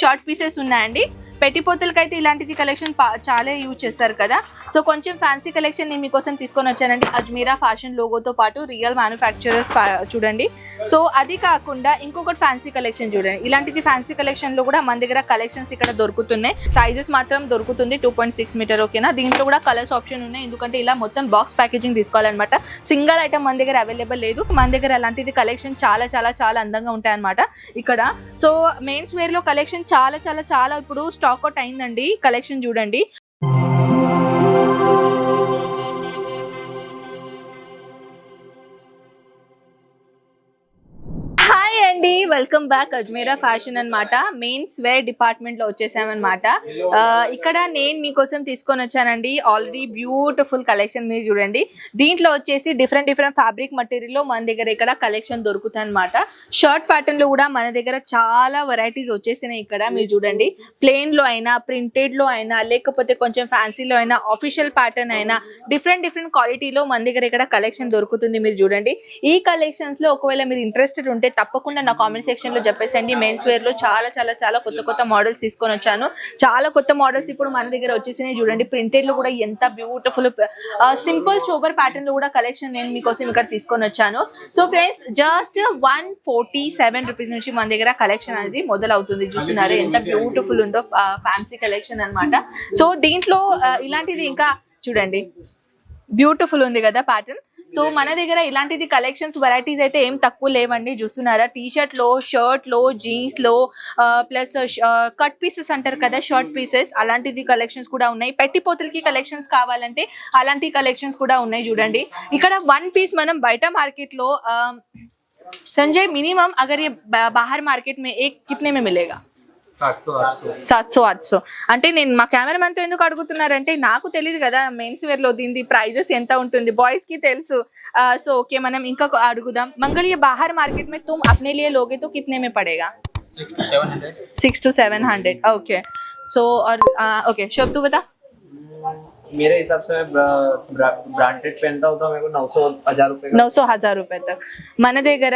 Short pieces ఉన్నాయండి. పెట్టిపోతలకి అయితే ఇలాంటిది కలెక్షన్ చాలా యూజ్ చేస్తారు కదా. సో కొంచెం ఫ్యాన్సీ కలెక్షన్ నేను మీకోసం తీసుకొని వచ్చానండి. అజ్మీరా ఫ్యాషన్ లోగోతో పాటు రియల్ మ్యానుఫ్యాక్చరర్స్ చూడండి. సో అది కాకుండా ఇంకొకటి ఫ్యాన్సీ కలెక్షన్ చూడండి. ఇలాంటిది ఫ్యాన్సీ కలెక్షన్ లో కూడా మన దగ్గర కలెక్షన్స్ ఇక్కడ దొరుకుతున్నాయి. సైజెస్ మాత్రం దొరుకుతుంది 2.6 మీటర్. ఓకేనా, దీంట్లో కూడా కలర్స్ ఆప్షన్ ఉన్నాయి. ఎందుకంటే ఇలా మొత్తం బాక్స్ ప్యాకేజింగ్ తీసుకోవాలన్నమాట. సింగిల్ ఐటమ్ మన దగ్గర అవైలబుల్ లేదు. మన దగ్గర అలాంటిది కలెక్షన్ చాలా చాలా చాలా అందంగా ఉంటాయి అన్నమాట ఇక్కడ. సో మెయిన్స్ వేర్ లో కలెక్షన్ చాలా చాలా చాలా ఇప్పుడు స్టాక్ అవుట్ అయిందండి. కలెక్షన్ చూడండి. హాయ్ అండి, వెల్కమ్ బ్యాక్. అజ్మీరా ఫ్యాషన్ అన్నమాట. మెయిన్స్ వేర్ డిపార్ట్మెంట్ లో వచ్చేసామన్నమాట. ఇక్కడ నేను మీకోసం తీసుకొని వచ్చానండి ఆల్రెడీ బ్యూటిఫుల్ కలెక్షన్. మీరు చూడండి, దీంట్లో వచ్చేసి డిఫరెంట్ ఫ్యాబ్రిక్ మటీరియల్ లో మన దగ్గర ఇక్కడ కలెక్షన్ దొరుకుతాయి అనమాట. షర్ట్ ప్యాటర్న్ లో కూడా మన దగ్గర చాలా వెరైటీస్ వచ్చేసినాయి. ఇక్కడ మీరు చూడండి, ప్లెయిన్ లో అయినా, ప్రింటెడ్ లో అయినా, లేకపోతే కొంచెం ఫ్యాన్సీలో అయినా, ఆఫీషియల్ ప్యాటర్న్ అయినా, డిఫరెంట్ క్వాలిటీలో మన దగ్గర ఇక్కడ కలెక్షన్ దొరుకుతుంది. మీరు చూడండి, ఈ కలెక్షన్స్ లో ఒకవేళ మీరు ఇంట్రెస్టెడ్ ఉంటే తప్పకుండా నా కామెంట్ సెక్షన్ లో చెప్పేసండి. మెన్స్ వేర్ లో చాలా చాలా చాలా కొత్త మోడల్స్ తీసుకొని వచ్చాను. చాలా కొత్త మోడల్స్ ఇప్పుడు మన దగ్గర వచ్చేసినాయి. చూడండి, ప్రింటెడ్ లో కూడా ఎంత బ్యూటిఫుల్ సింపుల్ సోబర్ ప్యాటర్న్ లో కూడా కలెక్షన్ నేను మీకోసం ఇక్కడ తీసుకొని వచ్చాను. సో ఫ్రెండ్స్, జస్ట్ 147 రూపీస్ నుంచి మన దగ్గర కలెక్షన్ అనేది మొదలవుతుంది. చూస్తున్నారు ఎంత బ్యూటిఫుల్ ఉందో ఫ్యాన్సీ కలెక్షన్ అన్నమాట. సో దీంట్లో ఇలాంటిది ఇంకా చూడండి, బ్యూటిఫుల్ ఉంది కదా ప్యాటర్న్. సో మన దగ్గర ఇలాంటిది కలెక్షన్స్ వెరైటీస్ అయితే ఏం తక్కువ లేవండి. చూస్తున్నారా, టీషర్ట్ లో, షర్ట్ లో, జీన్స్ లో, ప్లస్ కట్ పీసెస్ అంటారు కదా, షర్ట్ పీసెస్, అలాంటిది కలెక్షన్స్ కూడా ఉన్నాయి. పెట్టిపోతలకి కలెక్షన్స్ కావాలంటే అలాంటి కలెక్షన్స్ కూడా ఉన్నాయి. చూడంండి, ఇక్కడ వన్ పీస్ మనం బయట మార్కెట్ లో संजय मिनिमम अगर ये बाहर मार्केट में एक कितने में मिलेगा? 700-800. అంటే నేను మా కెమెరామెన్ తో ఎందుకు అడుగుతున్నారంటే నాకు తెలియదు కదా మెన్స్ వేర్ లో దీని ప్రైజెస్ ఎంత ఉంటుంది, బాయ్స్ కి తెలుసు. సో ఓకే, మనం ఇంకా అడుగుదాం. मंगल ये बाहर मार्केट में तुम अपने लिए लोगे तो कितने में पड़ेगा? 6 to 700. ओके, सो और ओके शोभ तू बता. मेरे हिसाब से ब्रांडेड पहनता हूँ तो मेरे को 900-1000 रुपए तक. మన దగ్గర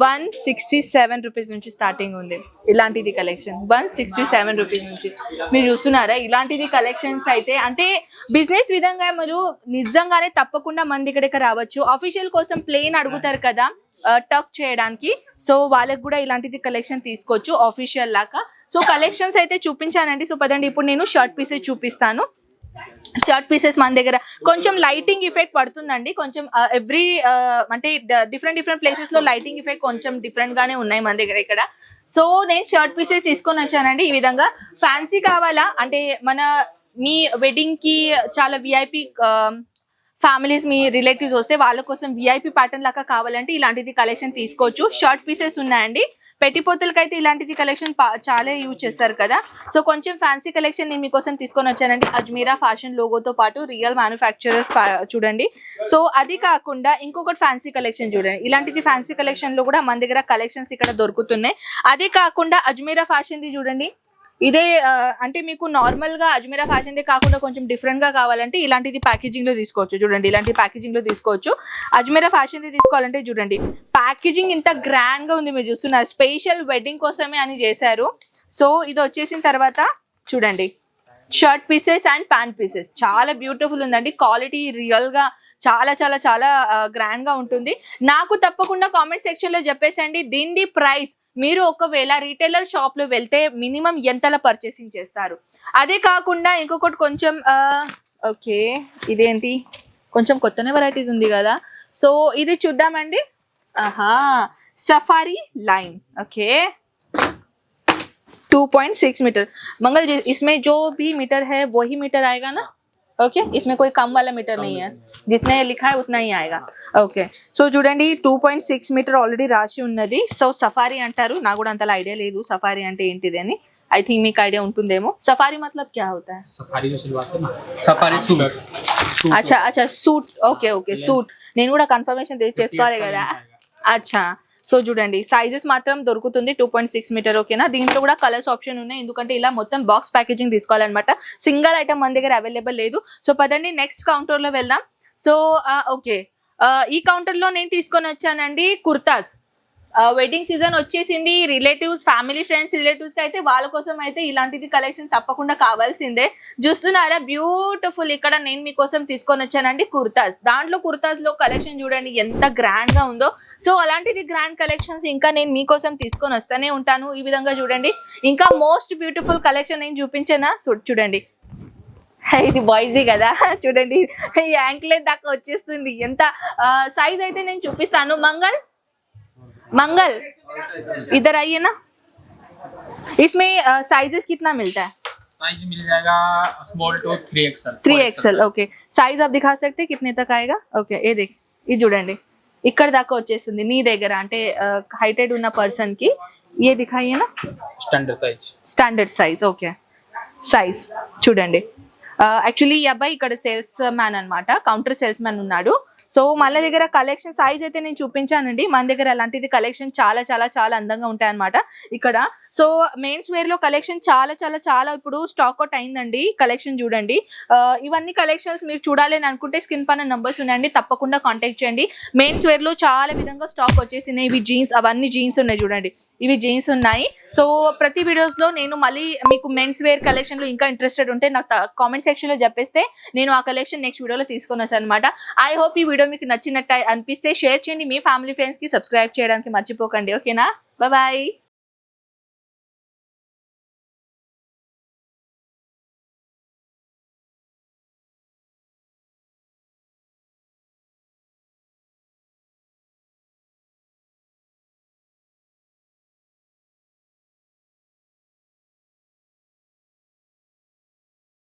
167 రూపీస్ నుంచి స్టార్టింగ్ ఉంది ఇలాంటిది కలెక్షన్. 167 రూపీస్ నుంచి మీరు చూస్తున్నారా ఇలాంటిది కలెక్షన్స్ అయితే. అంటే బిజినెస్ విధంగా మీరు నిజంగానే తప్పకుండా మన దగ్గరికి రావచ్చు. ఆఫీషియల్ కోసం ప్లెయిన్ అడుగుతారు కదా టక్ చేయడానికి, సో వాళ్ళకి కూడా ఇలాంటిది కలెక్షన్ తీసుకోవచ్చు ఆఫీషియల్ లాగా. సో కలెక్షన్స్ అయితే చూపించానండి. సో పదండి, ఇప్పుడు నేను షర్ట్ పీసెస్ చూపిస్తాను. షర్ట్ పీసెస్ మన దగ్గర కొంచెం లైటింగ్ ఎఫెక్ట్ పడుతుందండి. కొంచెం ఎవ్రీ అంటే డిఫరెంట్ ప్లేసెస్ లో లైటింగ్ ఎఫెక్ట్ కొంచెం డిఫరెంట్ గానే ఉన్నాయి మన దగ్గర ఇక్కడ. సో నేను షర్ట్ పీసెస్ తీసుకొని వచ్చానండి. ఈ విధంగా ఫ్యాన్సీ కావాలా అంటే మీ వెడ్డింగ్ కి చాలా విఐపి ఫ్యామిలీస్, మీ రిలేటివ్స్ వస్తే వాళ్ళ కోసం విఐపి ప్యాటర్న్ లాగా కావాలంటే ఇలాంటిది కలెక్షన్ తీసుకోవచ్చు. షర్ట్ పీసెస్ ఉన్నాయండి. పెట్టిపోతలకి అయితే ఇలాంటిది కలెక్షన్ చాలా యూజ్ చేస్తారు కదా. సో కొంచెం ఫ్యాన్సీ కలెక్షన్ నేను మీకోసం తీసుకొని వచ్చానండి. అజ్మీరా ఫ్యాషన్ లోగోతో పాటు రియల్ మ్యానుఫ్యాక్చరర్స్ చూడండి. సో అది కాకుండా ఇంకొకటి ఫ్యాన్సీ కలెక్షన్ చూడండి. ఇలాంటిది ఫ్యాన్సీ కలెక్షన్ లో కూడా మన దగ్గర కలెక్షన్స్ ఇక్కడ దొరుకుతున్నాయి. అదే కాకుండా అజ్మీరా ఫ్యాషన్ది చూడండి. ఇదే అంటే మీకు నార్మల్ గా అజ్మీరా ఫ్యాషన్ దే కాకుండా కొంచెం డిఫరెంట్ గా కావాలంటే ఇలాంటిది ప్యాకేజింగ్ లో తీసుకోవచ్చు. చూడండి, ఇలాంటి ప్యాకేజింగ్ లో తీసుకోవచ్చు. అజ్మీరా ఫ్యాషన్ ది తీసుకోవాలంటే చూడండి, ప్యాకేజింగ్ ఇంత గ్రాండ్ గా ఉంది. మీరు చూస్తున్నారు, స్పెషల్ వెడ్డింగ్ కోసమే అని చేశారు. సో ఇది వచ్చేసిన తర్వాత చూడండి, shirt pieces and pant pieces చాలా బ్యూటిఫుల్ ఉందండి. క్వాలిటీ రియల్ గా చాలా చాలా చాలా గ్రాండ్ గా ఉంటుంది. నాకు తప్పకుండా కామెంట్ సెక్షన్ లో చెప్పేసండి దీని ప్రైస్. మీరు ఒకవేళ రీటైలర్ షాప్ లో వెళ్తే మినిమం ఎంతలా పర్చేసింగ్ చేస్తారు. అదే కాకుండా ఇంకొకటి కొంచెం ఓకే, ఇదేంటి కొంచెం కొత్తనే వెరైటీస్ ఉంది కదా. సో ఇది చూద్దామండి. Safari line. Okay, 2.6 metre. Mangal ji, इसमें जो भी मीटर है वही मीटर आएगा ना? ओके, इसमें कोई कम वाला मीटर नहीं है, जितने लिखा है उतना ही आएगा. ఓకే, సో చూడండి 2.6 మీటర్ ఆల్రెడీ రాసి ఉన్నది. సో సఫారీ అంటారు. నాకు కూడా అంతలా ఐడియా లేదు సఫారీ అంటే ఏంటిది అని. ఐ థింక్ మీకు ఐడియా ఉంటుందేమో. సఫారీ मतलब क्या होता है? Safari suit. अच्छा सूट. Okay suit. నేను కూడా కన్ఫర్మేషన్ చేసుకోవాలి కదా. అచ్చా, సో చూడండి సైజెస్ మాత్రం దొరుకుతుంది 2.6 మీటర్. ఓకేనా, దీంట్లో కూడా కలర్స్ ఆప్షన్ ఉన్నాయి. ఎందుకంటే ఇలా మొత్తం బాక్స్ ప్యాకేజింగ్ తీసుకోవాలన్నమాట. సింగిల్ ఐటమ్ మన దగ్గర అవైలబుల్ లేదు. సో పదండి నెక్స్ట్ కౌంటర్ లో వెళ్దాం. సో ఓకే, ఈ కౌంటర్ లో నేను తీసుకొని వచ్చానండి కుర్తాస్. వెడ్డింగ్ సీజన్ వచ్చేసింది, రిలేటివ్స్ ఫ్యామిలీ ఫ్రెండ్స్ రిలేటివ్స్ కి అయితే వాళ్ళ కోసం అయితే ఇలాంటిది కలెక్షన్ తప్పకుండా కావాల్సిందే. చూస్తున్నారా బ్యూటిఫుల్, ఇక్కడ నేను మీకోసం తీసుకొని వచ్చానండి కుర్తాస్. దాంట్లో కుర్తాస్ లో కలెక్షన్ చూడండి ఎంత గ్రాండ్ గా ఉందో. సో అలాంటిది గ్రాండ్ కలెక్షన్స్ ఇంకా నేను మీకోసం తీసుకొని వస్తూనే ఉంటాను. ఈ విధంగా చూడండి, ఇంకా మోస్ట్ బ్యూటిఫుల్ కలెక్షన్ నేను చూపించానా చూడండి. ఇది బాయ్స్ కదా, చూడండి ఈ యాంకిల్ దాకా వచ్చేస్తుంది. ఎంత సైజ్ అయితే నేను చూపిస్తాను. मंगल इधर आइए ना, इसमें साइजेस कितना मिलता है? साइज मिल जाएगा small to 3XL. 3XL okay. Size आप दिखा सकते हैं कितने तक आएगा? ఓకే ఏ देख ఇది చూడండి ఇక్కడ దాకా వచ్చేస్తుంది నీ దగ్గర, అంటే హైటెడ్ ఉన్న పర్సన్ కి. ఏ దిఖాయిए ना స్టాండర్డ్ సైజ్. ఓకే సైజ్ చూడండి. యాక్చువల్లీ ఈ అబ్బాయి ఇక్కడ సేల్స్ మ్యాన్ అనమాట, కౌంటర్ సేల్స్ మ్యాన్ ఉన్నాడు. సో మన దగ్గర కలెక్షన్ సైజ్ అయితే నేను చూపించానండి. మన దగ్గర అలాంటిది కలెక్షన్ చాలా చాలా చాలా అందంగా ఉంటాయి అనమాట ఇక్కడ. సో మెయిన్స్ వేర్ లో కలెక్షన్ చాలా చాలా చాలా ఇప్పుడు స్టాక్ అవుట్ అయిందండి. కలెక్షన్ చూడండి, ఇవన్నీ కలెక్షన్స్ మీరు చూడాలి అని అనుకుంటే స్క్రీన్ పైన నంబర్స్ ఉన్నాయండి, తప్పకుండా కాంటాక్ట్ చేయండి. మెయిన్స్ వేర్ లో చాలా విధంగా స్టాక్ వచ్చేసినాయి. ఇవి జీన్స్, అవన్నీ జీన్స్ ఉన్నాయి చూడండి, ఇవి జీన్స్ ఉన్నాయి. సో ప్రతి వీడియోస్ లో నేను మళ్ళీ మీకు మెన్స్ వేర్ కలెక్షన్ లో ఇంకా ఇంట్రెస్టెడ్ ఉంటే నాకు కామెంట్ సెక్షన్ లో చెప్పేస్తే నేను ఆ కలెక్షన్ నెక్స్ట్ వీడియోలో తీసుకొని వస్తాను అనమాట. ఐ హోప్ ఈ వీడియో మీకు నచ్చినట్టు అనిపిస్తే షేర్ చేయండి, మీ ఫ్యామిలీ ఫ్రెండ్స్ కి సబ్స్క్రైబ్ చేయడానికి మర్చిపోకండి. ఓకేనా, బాయ్.